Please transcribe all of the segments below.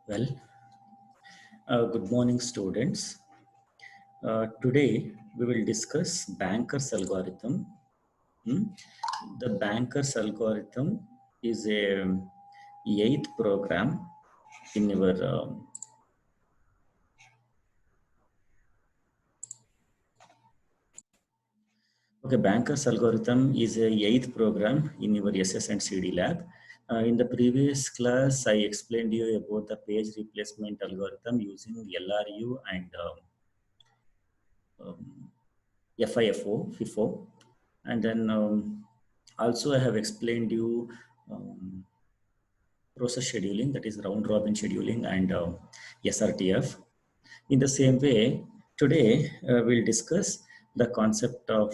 Well, good morning, students. Today we will discuss Banker's algorithm. Hmm? The Banker's algorithm is a eighth program in your Banker's algorithm is a eighth program in your SS and CD lab. In the previous class, I explained you about the page replacement algorithm using LRU and um, FIFO. And then also I have explained you process scheduling, that is round robin scheduling, and SRTF. In the same way, today we'll discuss the concept of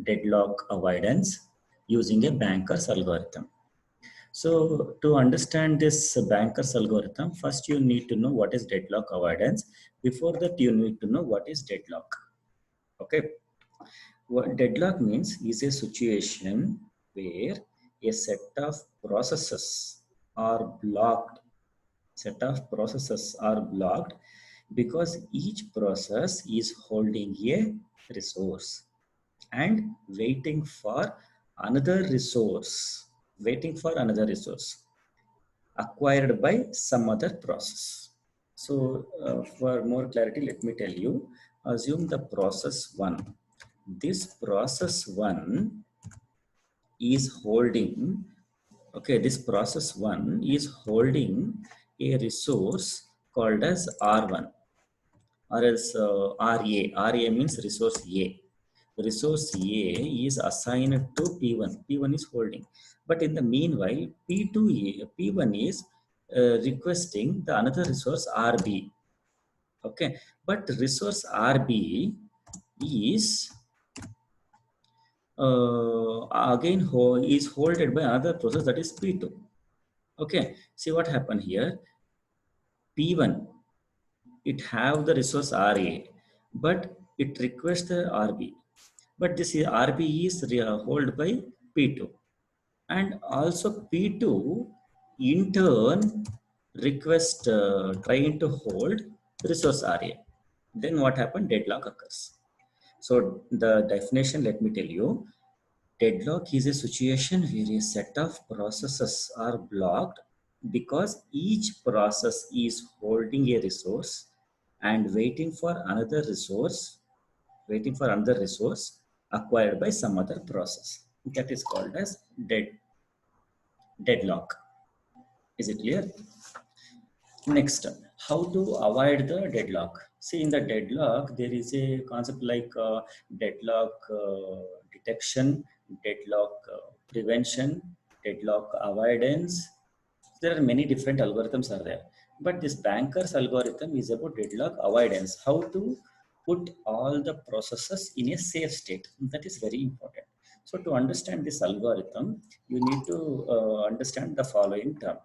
deadlock avoidance using a banker's algorithm. So to understand this banker's algorithm, first you need to know what is deadlock avoidance. Before that, you need to know what is deadlock. Okay. What deadlock means is a situation where a set of processes are blocked. Set of processes are blocked because each process is holding a resource and waiting for another resource, acquired by some other process. So for more clarity, let me tell you, assume the process 1. This process 1 is holding, this process 1 is holding a resource called as R1 or else RA. RA means resource A. Resource A is assigned to P1. P1 is holding. But in the meanwhile, P1 is requesting the another resource RB. Okay. But resource RB is again is holded by another process, that is P2. Okay. See what happened here. P1, it have the resource RA, but it requests the RB. But this RB is held by P2. And also P2 in turn request trying to hold resource RA. Then what happened? Deadlock occurs. So the definition, let me tell you. Deadlock is a situation where a set of processes are blocked because each process is holding a resource and waiting for another resource acquired by some other process. That is called as deadlock. Is it clear? Next, how to avoid the deadlock? See, in the deadlock, there is a concept like deadlock detection, deadlock prevention, deadlock avoidance. There are many different algorithms are there. But this banker's algorithm is about deadlock avoidance. How to put all the processes in a safe state. That is very important. So to understand this algorithm, you need to understand the following term.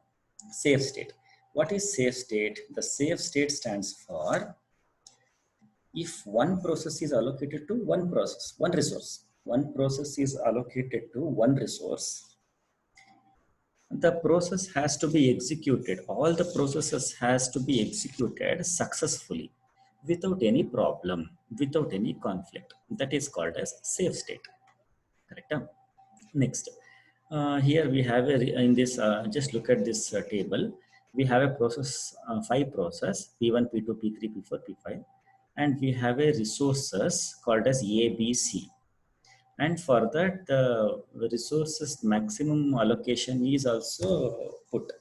Safe state. What is safe state? The safe state stands for if one process is allocated to one resource. One process is allocated to one resource. The process has to be executed. All the processes has to be executed successfully without any problem, without any conflict. That is called as safe state. Correct? Next, here we have in this, just look at this table. We have a process, 5 process, P1, P2, P3, P4, P5. And we have a resources called as A, B, C. And for that, the resources maximum allocation is also put.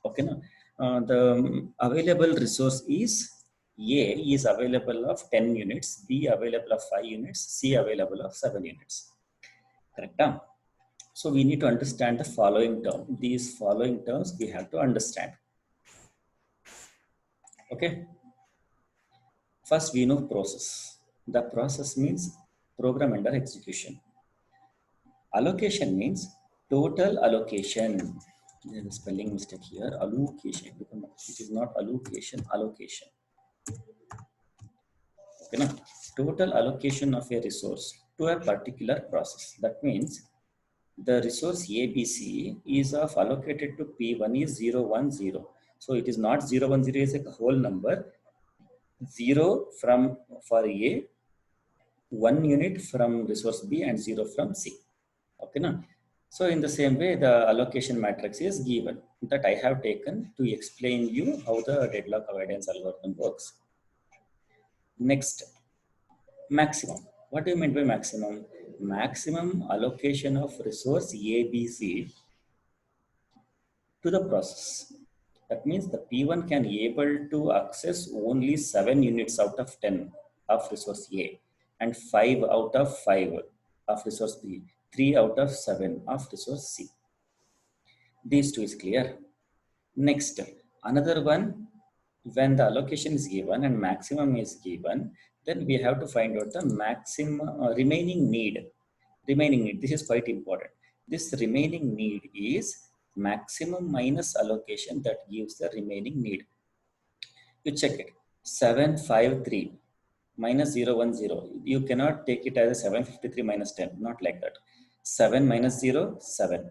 Okay, now the available resource is A is available of 10 units, B available of 5 units, C available of 7 units. Correct? So we need to understand the following term. These following terms we have to understand. Okay. First, we know process. The process means program under execution. Allocation means total allocation. There is a spelling mistake here. Allocation. It is not allocation. Allocation. Okay, now, total allocation of a resource to a particular process. That means the resource ABC is of allocated to P1 is 0, 1, 0. So it is not 0, 1, 0 is a whole number. 0 from for A, 1 unit from resource B, and 0 from C. Okay, na? So in the same way, the allocation matrix is given that I have taken to explain you how the deadlock avoidance algorithm works. Next, maximum. What do you mean by maximum? Maximum allocation of resource A, B, C to the process. That means the P1 can be able to access only 7 units out of 10 of resource A, and 5 out of 5 of resource B, 3 out of 7 of resource C. These two is clear. Next, another one, when the allocation is given and maximum is given, then we have to find out the maximum remaining need. Remaining need, this is quite important. This remaining need is maximum minus allocation that gives the remaining need. You check it. 753 minus 010. You cannot take it as a 753 minus 10. Not like that. 7 minus 0, 7.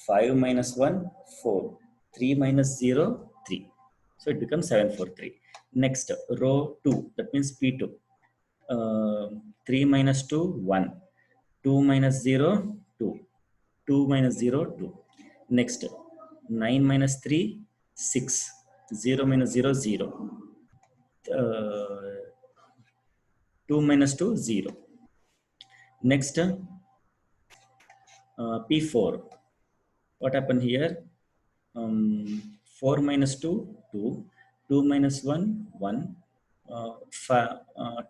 5 minus 1, 4. 3 minus 0, 3. So it becomes 743. Next, row 2. That means P2. 3 minus 2, 1. 2 minus 0, 2. 2 minus 0, 2. Next, 9 minus 3, 6. 0 minus 0, 0. 2 minus 2, 0. Next, P4. What happened here? 4 minus 2, 2. 2 minus 1, 1.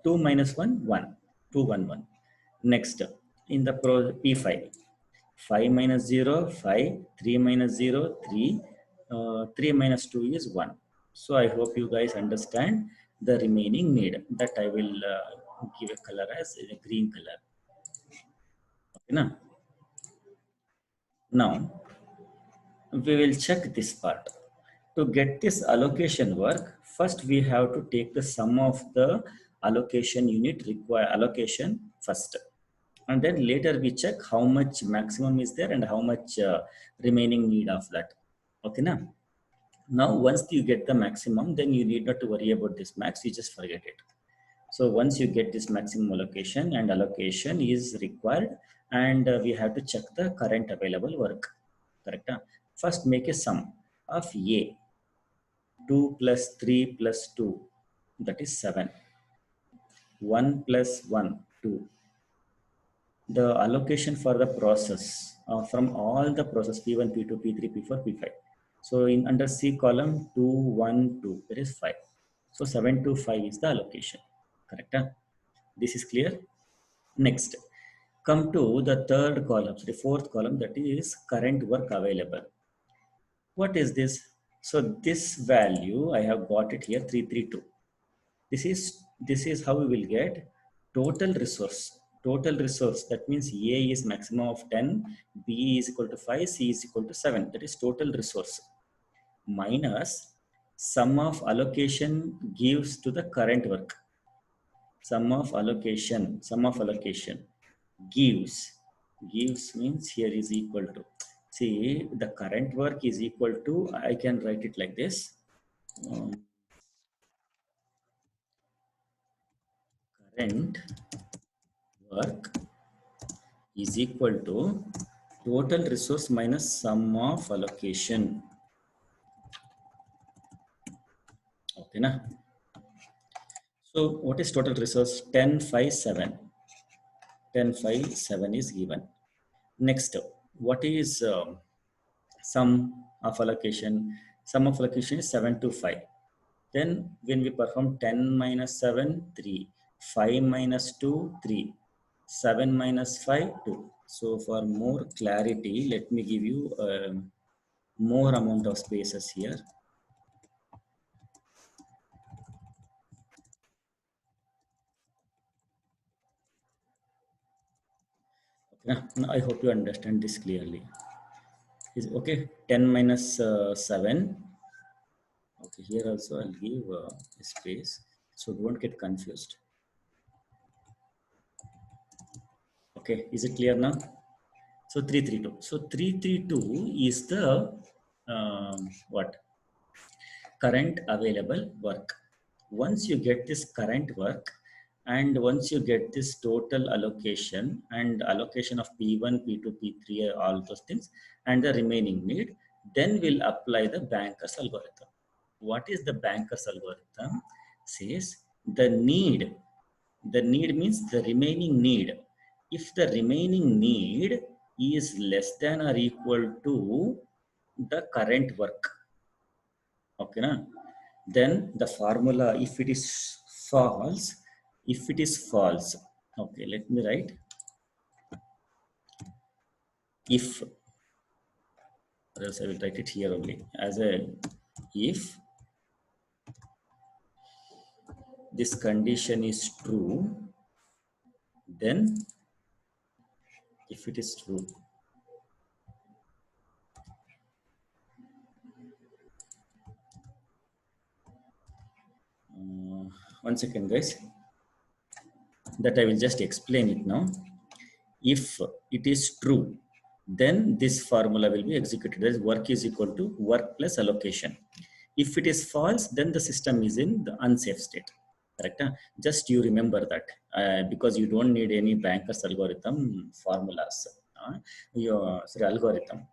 2 minus 1, 1. 2, 1, 1. Next, in the P5. 5 minus 0, 5. 3 minus 0, 3. 3 minus 2 is 1. So I hope you guys understand the remaining need. That I will give a color as a green color. Okay, na? Now, we will check this part. To get this allocation work, first we have to take the sum of the allocation unit require allocation first. And then later we check how much maximum is there and how much remaining need of that. Okay, now? Now, once you get the maximum, then you need not to worry about this max, you just forget it. So once you get this maximum allocation and allocation is required, and we have to check the current available work, correct? First make a sum of A, 2 plus 3 plus 2, that is 7. 1 plus 1, 2. The allocation for the process from all the process P1, P2, P3, P4, P5. So in under C column 2, 1, 2, there is 5. So 7 to 5 is the allocation, correct? This is clear. Next, come to the third column, the fourth column, that is current work available. What is this? So this value, I have got it here, 332. This is how we will get total resource. Total resource, that means A is maximum of 10, B is equal to 5, C is equal to 7. That is total resource. Minus sum of allocation gives to the current work. Sum of allocation gives means here is equal to, see, the current work is equal to, I can write it like this, current work is equal to total resource minus sum of allocation. Okay, na? So what is total resource? 10, 5, 7. 10, 5, 7 is given. Next, what is sum of allocation? Sum of allocation is 7 to 5. Then when we perform 10 minus 7, 3. 5 minus 2, 3. 7 minus 5, 2. So for more clarity, let me give you more amount of spaces here. Okay, now I hope you understand this clearly. Is okay. 10 minus 7. Okay, here also I'll give a space so don't get confused. Okay, is it clear now? So 332. So 332 is the what? current available work. Once you get this current work, and once you get this total allocation and allocation of P1, P2, P3, all those things, and the remaining need, then we'll apply the Banker's algorithm. What is the Banker's algorithm? Says the need means the remaining need. If the remaining need is less than or equal to the current work, okay na? Then the formula, if it is false, okay, let me write, if, or else I will write it here only as a, if this condition is true, then if it is true, one second guys, that I will just explain it now. If it is true, then this formula will be executed as work is equal to work plus allocation. If it is false, then the system is in the unsafe state. Correct? Just you remember that because you don't need any Banker's algorithm formulas. Your algorithm.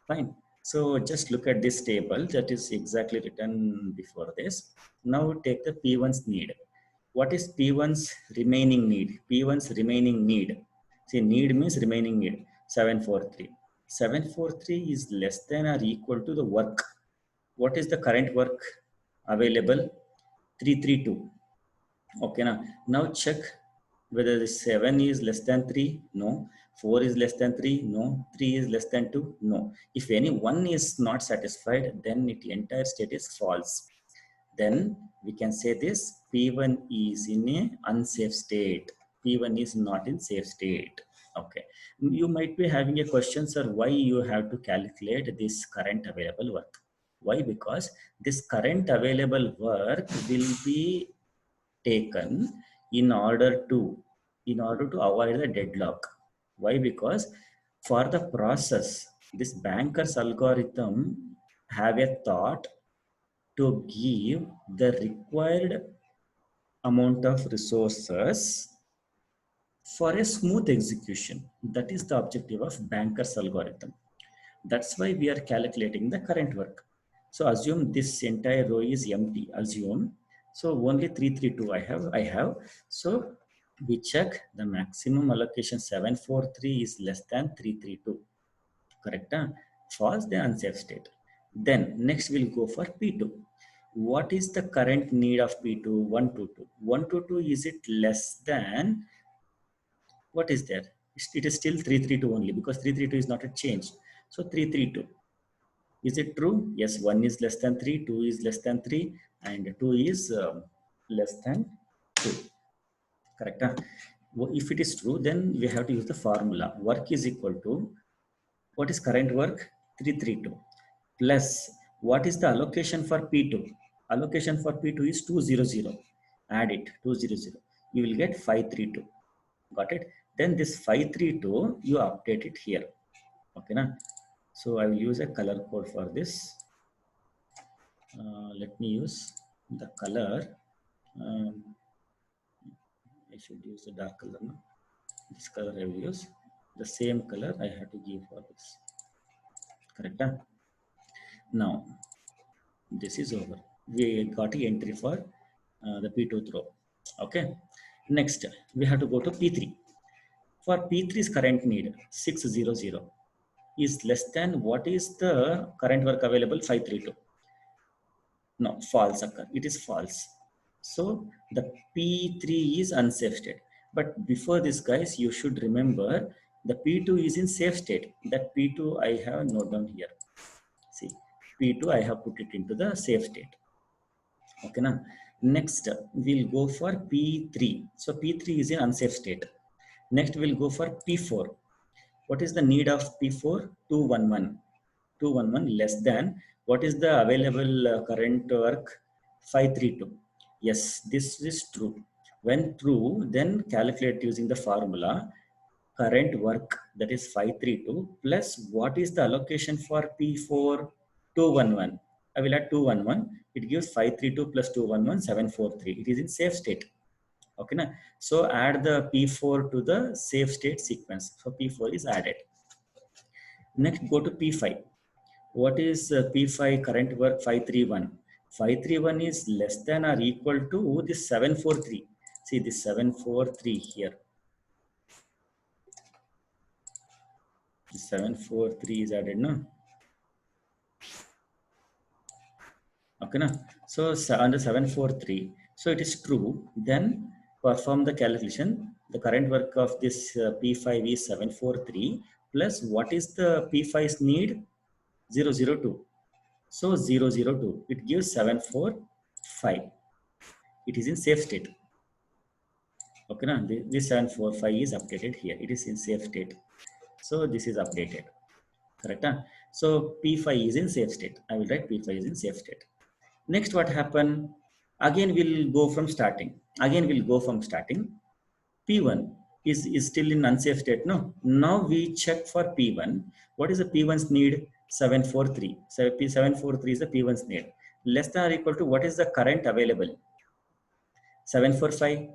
Fine. So just look at this table that is exactly written before this. Now take the P1's need. What is P1's remaining need? P1's remaining need. See, need means remaining need. 743. 743 is less than or equal to the work. What is the current work available? 332. Okay, now check whether the 7 is less than 3. No. 4 is less than 3. No. 3 is less than 2. No. If any one is not satisfied, then the entire state is false. Then we can say this P1 is in a unsafe state. P1 is not in safe state. Okay. You might be having a question, sir, why you have to calculate this current available work? Why? Because this current available work will be taken in order to avoid the deadlock. Why? Because for the process, this Banker's algorithm have a thought to give the required amount of resources for a smooth execution. That is the objective of Banker's algorithm. That's why we are calculating the current work. So assume this entire row is empty. Assume. So only 332 I have. So we check the maximum allocation 743 is less than 332. Correct? False, the unsafe state. Then next we'll go for P2. What is the current need of P2? 122. 122, is it less than, what is there? It is still 332 only because 332 is not a change. So 332. Is it true? Yes, 1 is less than 3, 2 is less than 3, and 2 is less than 2. Correct? If it is true, then we have to use the formula. Work is equal to, what is current work? 332 plus what is the allocation for P2? Allocation for P2 is 200. Add it, 200. You will get 532. Got it? Then this 532, you update it here. Okay, na? So I will use a color code for this. Let me use the color. I should use the dark color. No? This color I will use. The same color I have to give for this. Correct? Now, this is over. We got an entry for the P2 throw. Okay. Next, we have to go to P3. For P3's current need, 600 is less than what is the current work available, 532. No, false occur. It is false. So the P3 is unsafe state. But before this, guys, you should remember the P2 is in safe state. That P2 I have noted down here. See, P2 I have put it into the safe state. Okay, now next we'll go for P3. So P3 is in unsafe state. Next we'll go for P4. What is the need of P4? 211. 211 less than what is the available current work? 532. Yes, this is true. When true, then calculate using the formula current work, that is 532 plus what is the allocation for P4? 211. I will add 211. It gives 532 plus 211, 743. It is in safe state. Okay, na? So add the P4 to the safe state sequence. So P4 is added. Next, go to P5. What is P5 current work 531? 531 is less than or equal to this 743. See this 743 here. The 743 is added, no? Okay, na? So under 743, so it is true. Then perform the calculation. The current work of this P5 is 743 plus what is the P5's need? 002. So 002, it gives 745. It is in safe state. Okay, now this 745 is updated here. It is in safe state. So this is updated. Correct? Huh? So P5 is in safe state. I will write P5 is in safe state. Next, what happened? Again, we'll go from starting. P1 is still in unsafe state. No. Now we check for P1. What is the P1's need? 743. So P743 is the P1's need. Less than or equal to what is the current available? 745.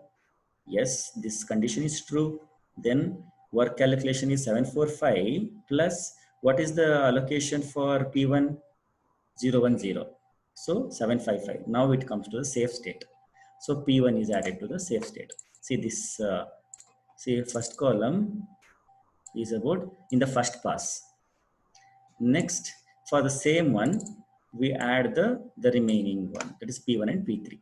Yes, this condition is true. Then work calculation is 745 plus what is the allocation for P1? 010. So 755. Now it comes to the safe state. So P1 is added to the safe state. See this, see first column is about in the first pass. Next, for the same one, we add the remaining one, that is P1 and P3.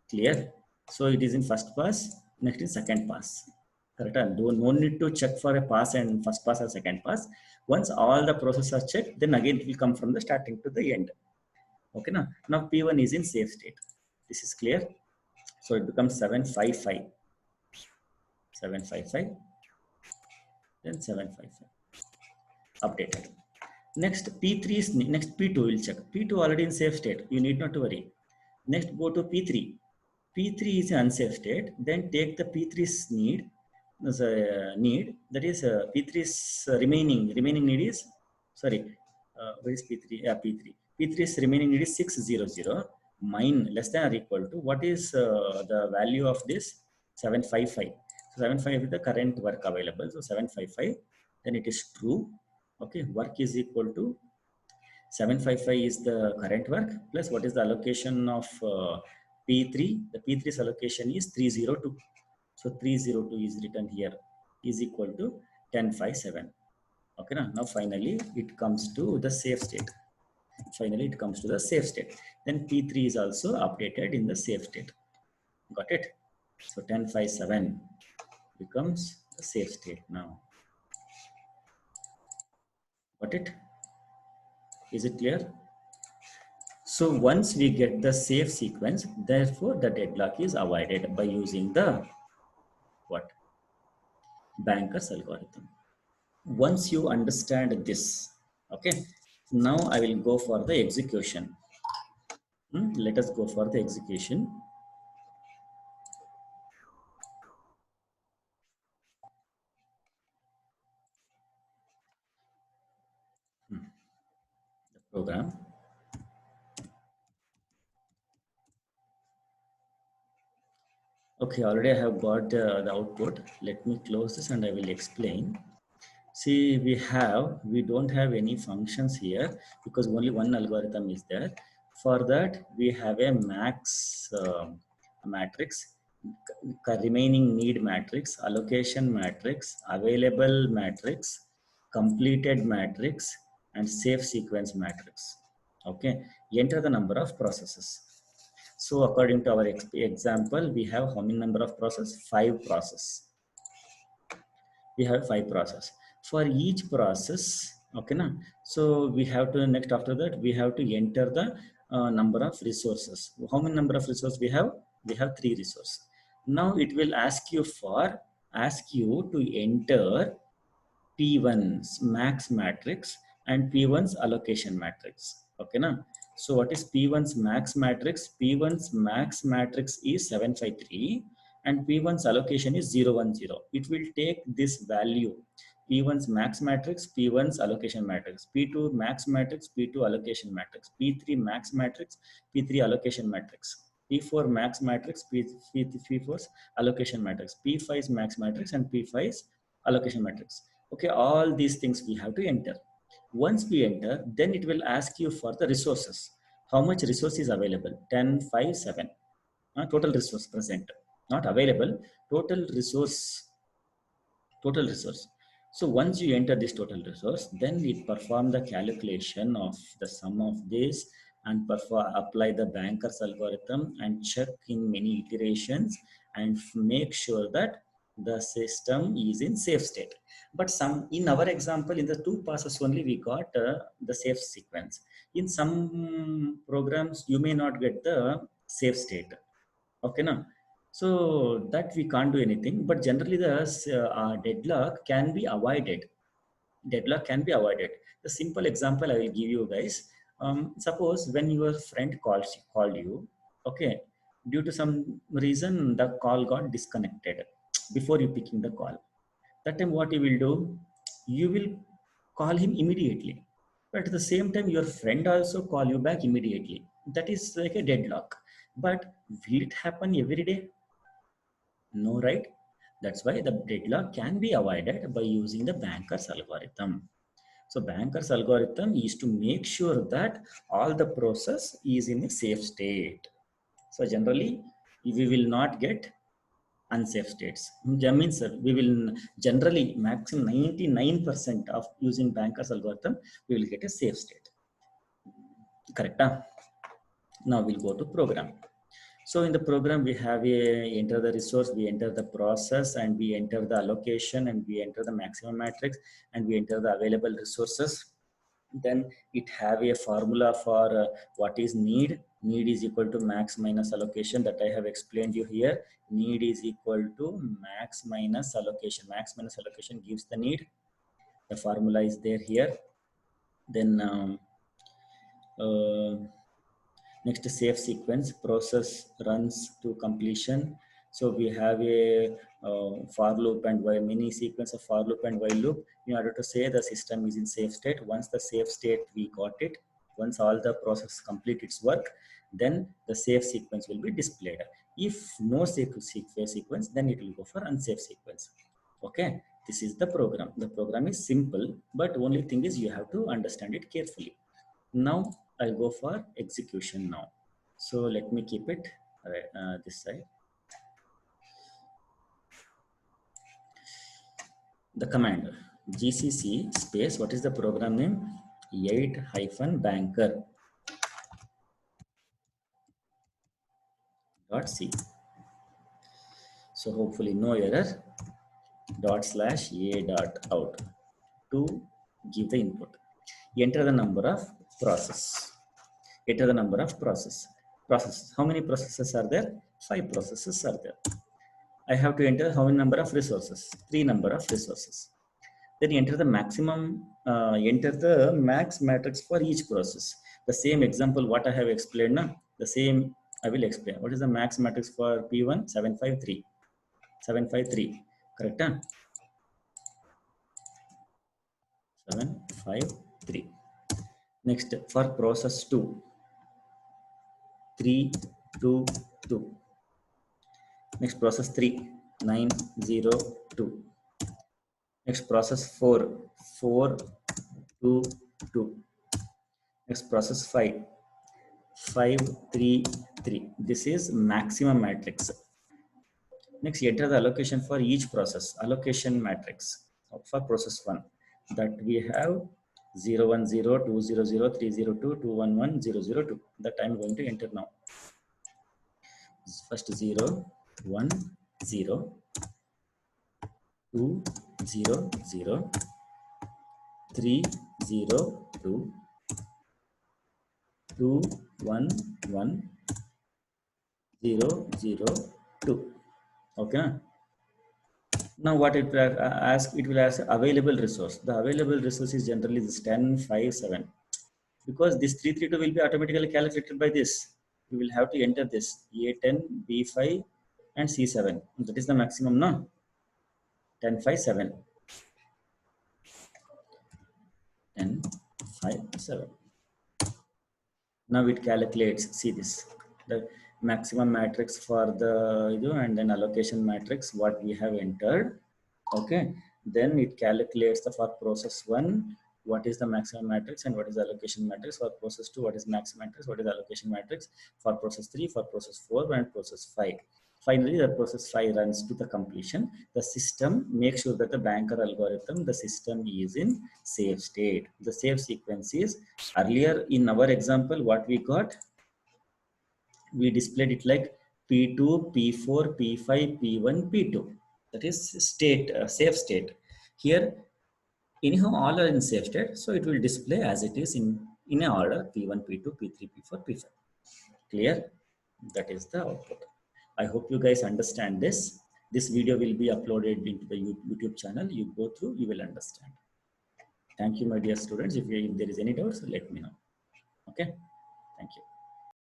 Clear? So it is in first pass, next in second pass. Correct? No need to check for a pass and first pass or second pass. Once all the processes are checked, then again it will come from the starting to the end. Okay, now P1 is in safe state. This is clear. So it becomes 755. 755. Then 755. Updated. Next P3 is next P2 will check. P2 already in safe state. You need not to worry. Next go to P3. P3 is in unsafe state. Then take the P3's need. That is P3's remaining need is sorry. Where is P3? Yeah, P3. P3's remaining need is 600. Mine less than or equal to what is the value of this 755. So 755 is the current work available. So 755. Then it is true. Okay, work is equal to 755 is the current work plus what is the allocation of P3. The P3's allocation is 302. So 302 is written here is equal to 1057. Okay, now finally it comes to the safe state. Finally it comes to the safe state. Then P3 is also updated in the safe state. Got it? So 1057 becomes the safe state now. Got it? Is it clear? So once we get the safe sequence, therefore the deadlock is avoided by using the what? Banker's algorithm. Once you understand this, okay, now I will go for the execution. Let us go for the execution. The program. Okay, already I have got the output. Let me close this and I will explain. See, we don't have any functions here because only one algorithm is there. For that, we have a max matrix, remaining need matrix, allocation matrix, available matrix, completed matrix, and safe sequence matrix. Okay, enter the number of processes. So according to our example, we have how many number of process? 5 process. We have 5 process. For each process, okay, na? So we have to next after that we have to enter the number of resources. How many number of resources we have? We have 3 resources. Now it will ask you to enter P1's max matrix and P1's allocation matrix. Okay, na? So what is P1's max matrix? P1's max matrix is 753 and P1's allocation is 010. It will take this value P1's max matrix, P1's allocation matrix, P2 max matrix, P2 allocation matrix, P3 max matrix, P3 allocation matrix, P4 max matrix, P4's allocation matrix, P5's max matrix, and P5's allocation matrix. Okay, all these things we have to enter. Once we enter, then it will ask you for the resources. How much resource is available? 10, 5, 7. Total resource present, not available, total resource. Total resource. So once you enter this total resource, then it perform the calculation of the sum of this and apply the banker's algorithm and check in many iterations and make sure that the system is in safe state. But some in our example, in the 2 passes only, we got the safe sequence. In some programs, you may not get the safe state. Okay, now so that we can't do anything, but generally the deadlock can be avoided. Deadlock can be avoided. The simple example I will give you guys. Suppose when your friend called you, okay, due to some reason the call got disconnected before you picking the call. That time what you will do? You will call him immediately. But at the same time, your friend also call you back immediately. That is like a deadlock. But will it happen every day? No, right? That's why the deadlock can be avoided by using the banker's algorithm. So banker's algorithm is to make sure that all the process is in a safe state. So generally, we will not get unsafe states. That means we will generally maximum 99% of using banker's algorithm, we will get a safe state. Correct? Now we'll go to program. So in the program, we have enter the resource, we enter the process, and we enter the allocation, and we enter the maximum matrix, and we enter the available resources. Then it have a formula for what is need. Need is equal to max minus allocation, that I have explained you here. Need is equal to max minus allocation. Max minus allocation gives the need. The formula is there here. Then next, safe sequence, process runs to completion. So we have a for loop and while, mini sequence of for loop and while loop in order to say the system is in safe state. Once the safe state we got it, once all the process complete its work, then the safe sequence will be displayed. If no safe sequence, then it will go for unsafe sequence. Okay, this is the program. The program is simple, but only thing is you have to understand it carefully. Now I'll go for execution now. So let me keep it this side. The command gcc space, what is the program name? 8-banker .c. So hopefully no error. /a.out to give the input. Enter the number of process. Enter the number of processes. How many processes are there? 5 processes are there. I have to enter how many number of resources? 3 number of resources. Then enter the maximum, enter the max matrix for each process. The same example what I have explained now, the same I will explain. What is the max matrix for P1? 753. 753, correct? 753. Next, for process 2, 322. Next, process 3, 902. Next, process 4, 422. Next, process 5, 533. This is maximum matrix. Next, enter the allocation for each process. Allocation matrix for process 1, that we have 010, 200, 302, 211, 002. That I am going to enter now. First 0, 1, 0, 2, 0, 0, 3, 0, 2, 2, 1, 1, 0, 0, 2. Okay. Now what it will ask? It will ask available resource. The available resource is generally this 10, 5, 7. Because this 332 will be automatically calculated by this. You will have to enter this A10, B5, and C7. That is the maximum, no? 10, 5, 7. 10, 5, 7. Now it calculates, see this, the maximum matrix for the, and then allocation matrix, what we have entered. Okay. Then it calculates the for process 1, what is the maximum matrix and what is the allocation matrix. For process 2, what is maximum matrix, what is the allocation matrix. For process 3, for process 4, and process 5. Finally, the process 5 runs to the completion. The system makes sure that the banker algorithm, the system is in safe state. The safe sequence is, earlier in our example, what we got, we displayed it like P2, P4, P5, P1, P2. That is state, safe state. Here, anyhow, all are in safe state, so it will display as it is in a order P1, P2, P3, P4, P5. Clear? That is the output. I hope you guys understand this. This video will be uploaded into the YouTube channel. You go through, you will understand. Thank you, my dear students. If there is any doubts, let me know. Okay. Thank you.